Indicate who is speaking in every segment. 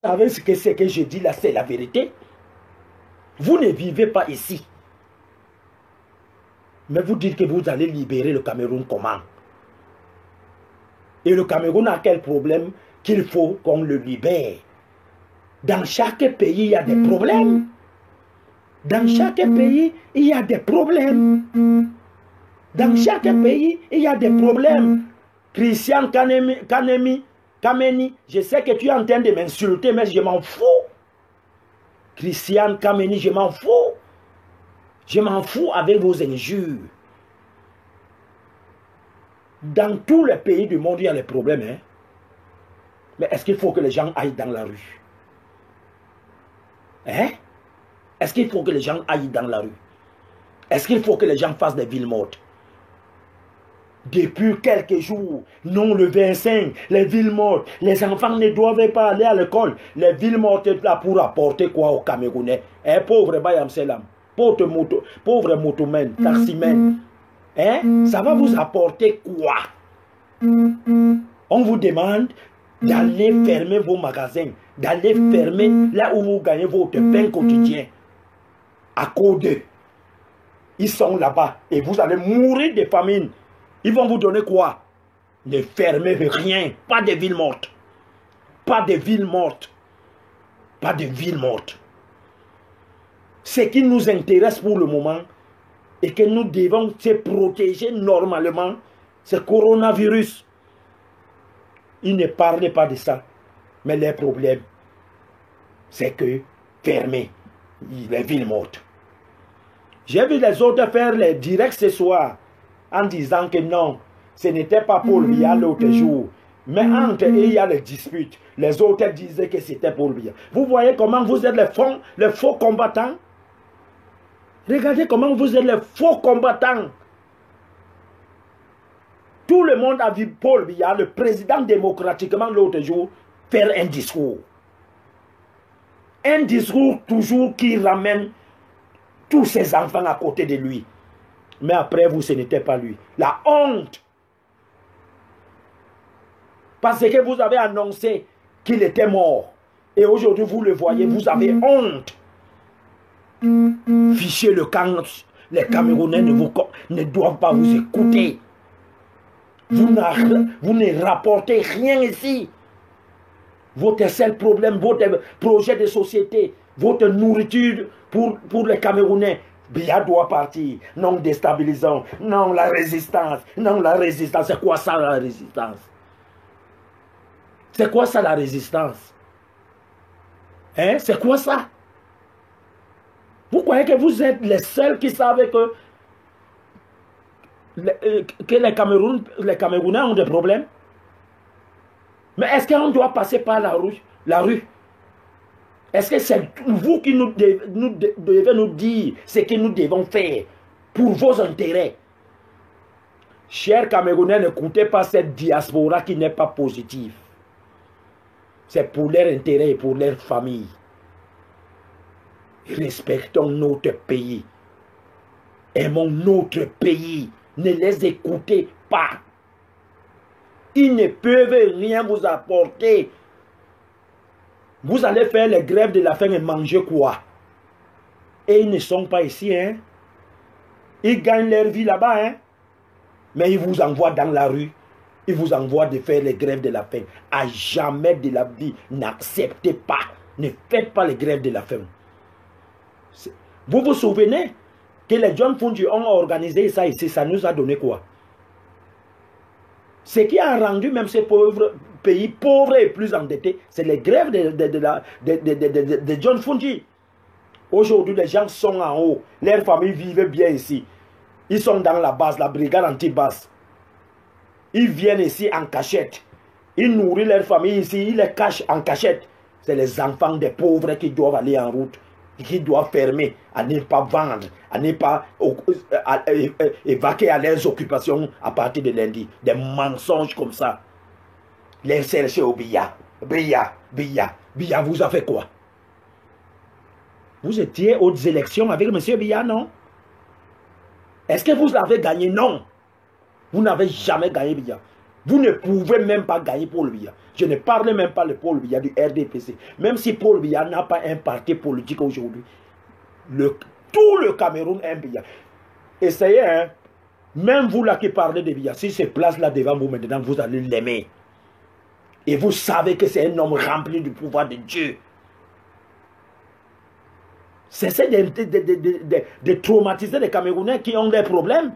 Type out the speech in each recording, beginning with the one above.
Speaker 1: savez ce que c'est que je dis là, c'est la vérité. Vous ne vivez pas ici. Mais vous dites que vous allez libérer le Cameroun comment? Et le Cameroun a quel problème qu'il faut qu'on le libère? Dans chaque pays, il y a des problèmes. Dans chaque pays, il y a des problèmes. Dans chaque pays, il y a des problèmes. Christian Kameni, je sais que tu es en train de m'insulter, mais je m'en fous. Christian Kameni, je m'en fous. Je m'en fous avec vos injures. Dans tous les pays du monde, il y a des problèmes. Hein? Mais est-ce qu'il faut que les gens aillent dans la rue? Hein? Est-ce qu'il faut que les gens aillent dans la rue? Est-ce qu'il faut que les gens fassent des villes mortes? Depuis quelques jours, non, le 25, les villes mortes, les enfants ne doivent pas aller à l'école. Les villes mortes là pour apporter quoi aux Camerounais? Hein, pauvre Bayam Selam, pauvre motomen, taximen. Hein? Ça va vous apporter quoi? On vous demande d'aller fermer vos magasins, d'aller fermer là où vous gagnez votre pain quotidien. À cause d'eux. Ils sont là-bas et vous allez mourir de famine. Ils vont vous donner quoi? Ne fermez rien. Pas de villes mortes. Pas de villes mortes. Pas de villes mortes. Ce qui nous intéresse pour le moment et que nous devons se protéger normalement, c'est le coronavirus. Ils ne parlaient pas de ça. Mais les problèmes, c'est que fermer les villes mortes. J'ai vu les autres faire les directs ce soir en disant que non, ce n'était pas Paul Biya l'autre jour. Mais entre eux, il y a les disputes. Les autres disaient que c'était Paul Biya. Vous voyez comment vous êtes les faux combattants? Regardez comment vous êtes les faux combattants. Tout le monde a vu Paul Biya, le président démocratiquement l'autre jour, faire un discours. Un discours toujours qui ramène tous ses enfants à côté de lui. Mais après vous, ce n'était pas lui. La honte. Parce que vous avez annoncé qu'il était mort. Et aujourd'hui, vous le voyez, vous avez honte. Fichez le camp. Les Camerounais ne doivent pas vous écouter. Vous ne rapportez rien ici. Votre seul problème, votre projet de société, votre nourriture pour les Camerounais, Biya doit partir. Non déstabilisant. Non la résistance. Non la résistance. C'est quoi ça la résistance? C'est quoi ça la résistance? Hein? C'est quoi ça? Vous croyez que vous êtes les seuls qui savent que les Camerounais ont des problèmes? Mais est-ce qu'on doit passer par la rue? Est-ce que c'est vous qui devez nous dire ce que nous devons faire pour vos intérêts? Chers Camerounais, n'écoutez pas cette diaspora qui n'est pas positive. C'est pour leur intérêt et pour leur famille. Respectons notre pays. Aimons notre pays. Ne les écoutez pas. Ils ne peuvent rien vous apporter. Vous allez faire les grèves de la faim et manger quoi? Et ils ne sont pas ici, hein? Ils gagnent leur vie là-bas, hein? Mais ils vous envoient dans la rue. Ils vous envoient de faire les grèves de la faim. À jamais de la vie, n'acceptez pas. Ne faites pas les grèves de la faim. Vous vous souvenez que les John Fungi ont organisé ça ici, ça nous a donné quoi? Ce qui a rendu même ces pays pauvres et plus endettés, c'est les grèves de John Fungi. Aujourd'hui, les gens sont en haut. Leurs familles vivent bien ici. Ils sont dans la base, la brigade anti-base. Ils viennent ici en cachette. Ils nourrissent leur famille ici, ils les cachent en cachette. C'est les enfants des pauvres qui doivent aller en route, qui doivent fermer, à ne pas vendre, à ne pas évacuer à leurs occupations à partir de lundi. Des mensonges comme ça. Les chercher au Biya. Biya, vous avez fait quoi? Vous étiez aux élections avec M. Biya, non? Est-ce que vous avez gagné? Non. Vous n'avez jamais gagné Biya. Vous ne pouvez même pas gagner Paul Biya. Je ne parle même pas de Paul Biya du RDPC. Même si Paul Biya n'a pas un parti politique aujourd'hui. Tout le Cameroun est un Biya. Essayez, hein. Même vous là qui parlez de Biya, si se place là devant vous maintenant, vous allez l'aimer. Et vous savez que c'est un homme rempli du pouvoir de Dieu. Cessez de traumatiser les Camerounais qui ont des problèmes.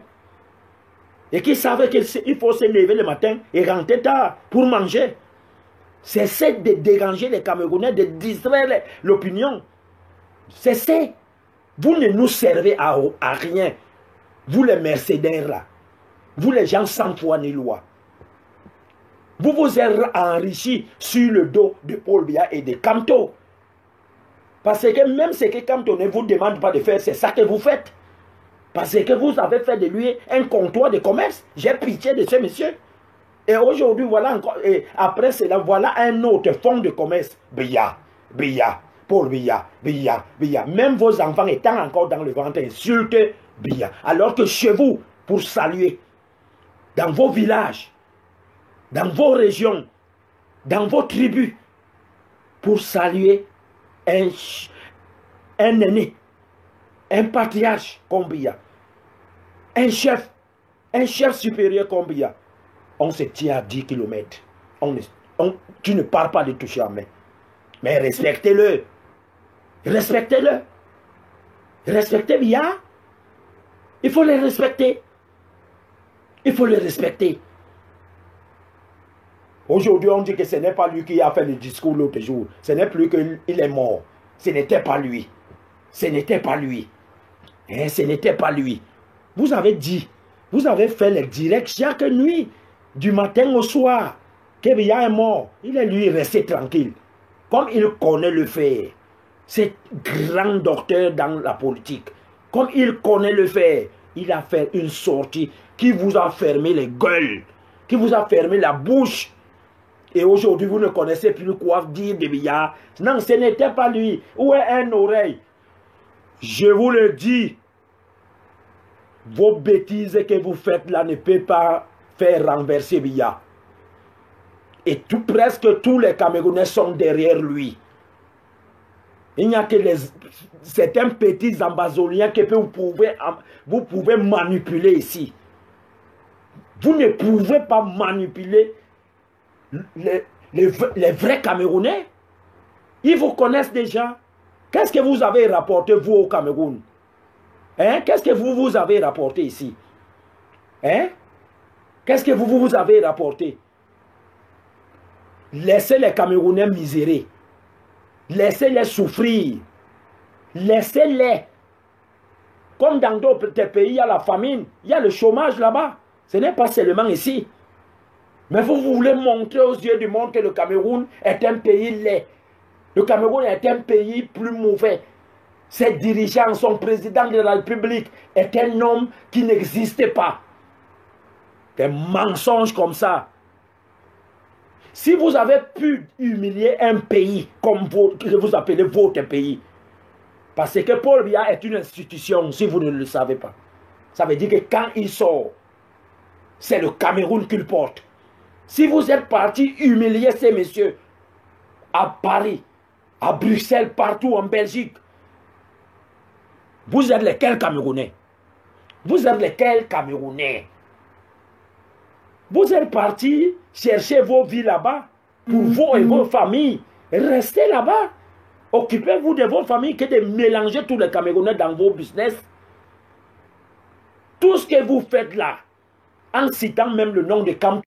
Speaker 1: Et qui savent qu'il faut se lever le matin et rentrer tard pour manger. Cessez de déranger les Camerounais, de distraire l'opinion. Cessez. Vous ne nous servez à rien. Vous les mercenaires là. Vous les gens sans foi ni loi. Vous vous êtes enrichis sur le dos de Paul Biya et de Kamto. Parce que même ce que Kamto ne vous demande pas de faire, c'est ça que vous faites. Parce que vous avez fait de lui un comptoir de commerce. J'ai pitié de ce monsieur. Et aujourd'hui, voilà encore. Et après cela, voilà un autre fonds de commerce. Biya, Paul Biya. Même vos enfants étant encore dans le ventre insultent Biya. Alors que chez vous, pour saluer, dans vos villages, dans vos régions, dans vos tribus, pour saluer un aîné, un patriarche comme Biya, un chef supérieur comme Biya, on se tient à 10 km. Tu ne pars pas de toucher à main. Mais respectez-le. Respectez-le. Respectez Biya. Il faut le respecter. Il faut le respecter. Aujourd'hui, on dit que ce n'est pas lui qui a fait le discours l'autre jour. Ce n'est plus qu'il est mort. Ce n'était pas lui. Ce n'était pas lui. Hein, ce n'était pas lui. Vous avez dit, vous avez fait le direct chaque nuit, du matin au soir, que Biya est mort. Il est lui resté tranquille. Comme il connaît le faire. C'est grand docteur dans la politique. Comme il connaît le faire, il a fait une sortie qui vous a fermé les gueules, qui vous a fermé la bouche. Et aujourd'hui, vous ne connaissez plus quoi dire de Biya. Non, ce n'était pas lui. Où est un oreille? Je vous le dis. Vos bêtises que vous faites là ne peuvent pas faire renverser Biya. Et presque tous les Camerounais sont derrière lui. Il n'y a que certains petits ambazoliens que vous pouvez manipuler ici. Vous ne pouvez pas manipuler les vrais Camerounais. Ils vous connaissent déjà. Qu'est-ce que vous avez rapporté, vous, au Cameroun? Hein? Qu'est-ce que vous avez rapporté ici? Hein? Qu'est-ce que vous avez rapporté? Laissez les Camerounais misérer. Laissez-les souffrir. Laissez-les. Comme dans d'autres pays, il y a la famine, il y a le chômage là-bas. Ce n'est pas seulement ici. Mais vous voulez montrer aux yeux du monde que le Cameroun est un pays laid. Le Cameroun est un pays plus mauvais. Ses dirigeants, son président de la République est un homme qui n'existait pas. Des mensonges comme ça. Si vous avez pu humilier un pays comme que vous appelez votre pays, parce que Paul Biya est une institution, si vous ne le savez pas, ça veut dire que quand il sort, c'est le Cameroun qu'il porte. Si vous êtes parti humilier ces messieurs à Paris, à Bruxelles, partout en Belgique, vous êtes lesquels Camerounais? Vous êtes lesquels Camerounais? Vous êtes partis chercher vos vies là-bas pour vous et vos familles. Restez là-bas. Occupez-vous de vos familles que de mélanger tous les Camerounais dans vos business. Tout ce que vous faites là, en citant même le nom de Kamto,